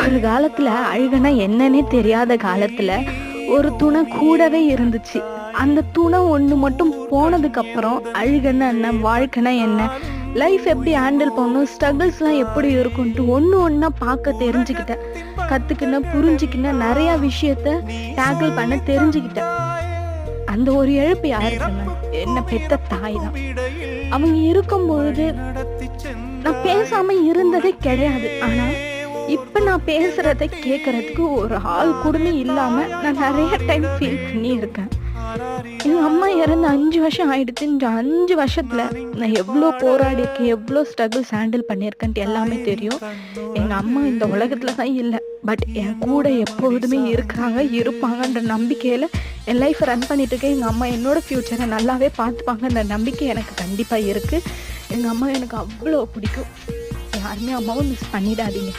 ஒரு காலத்துல அழுகனா என்னன்னே தெரியாத காலத்துல ஒரு துணை கூடவே இருந்துச்சு. அந்த துணை ஒண்ணு மட்டும் போனதுக்கு அப்புறம் அழுகன்னா என்ன, வாழ்க்கைனா என்ன, லைஃப் எப்படி ஹேண்டில் பண்ணணும், ஸ்ட்ரகிள்ஸ்லாம் எப்படி இருக்கும்ட்டு ஒண்ணு ஒண்ணா பார்க்க தெரிஞ்சுக்கிட்டேன். கத்துக்கினேன், புரிஞ்சுக்கினேன், நிறைய விஷயத்த டேக்கிள் பண்ண தெரிஞ்சுக்கிட்டேன். அந்த ஒரு இழப்பு யாருக்குன்னா என்ன பெத்த தாய் தான். அவங்க இருக்கும் பொழுது நான் பேசாம இருந்ததே கிடையாது. ஆனா இப்ப நான் பேசுறதை கேட்கறதுக்கு ஒரு ஆள் கூடமே இல்லாம நான் நிறைய டைம் ஃபீல் பண்ணி இருக்கேன். எங்க அம்மா இறந்து 5 வருஷம் ஆயிடுச்சு. இந்த 5 வருஷத்துல நான் எவ்வளோ போராடி இருக்கேன், எவ்வளோ ஸ்ட்ரகிள்ஸ் ஹேண்டில் பண்ணியிருக்கேன்ட்டு எல்லாமே தெரியும். எங்க அம்மா இந்த உலகத்துல தான் இல்லை, பட் என் கூட எப்பொழுதுமே இருக்கிறாங்க, இருப்பாங்கன்ற நம்பிக்கையில என் லைஃப் ரன் பண்ணிட்டு இருக்கேன். எங்க அம்மா என்னோட ஃபியூச்சரை நல்லாவே பார்த்துப்பாங்கன்ற நம்பிக்கை எனக்கு கண்டிப்பா இருக்கு. எங்க அம்மா எனக்கு அவ்வளோ பிடிக்கும். யாருமே அம்மாவை மிஸ் பண்ணிடாதீங்க.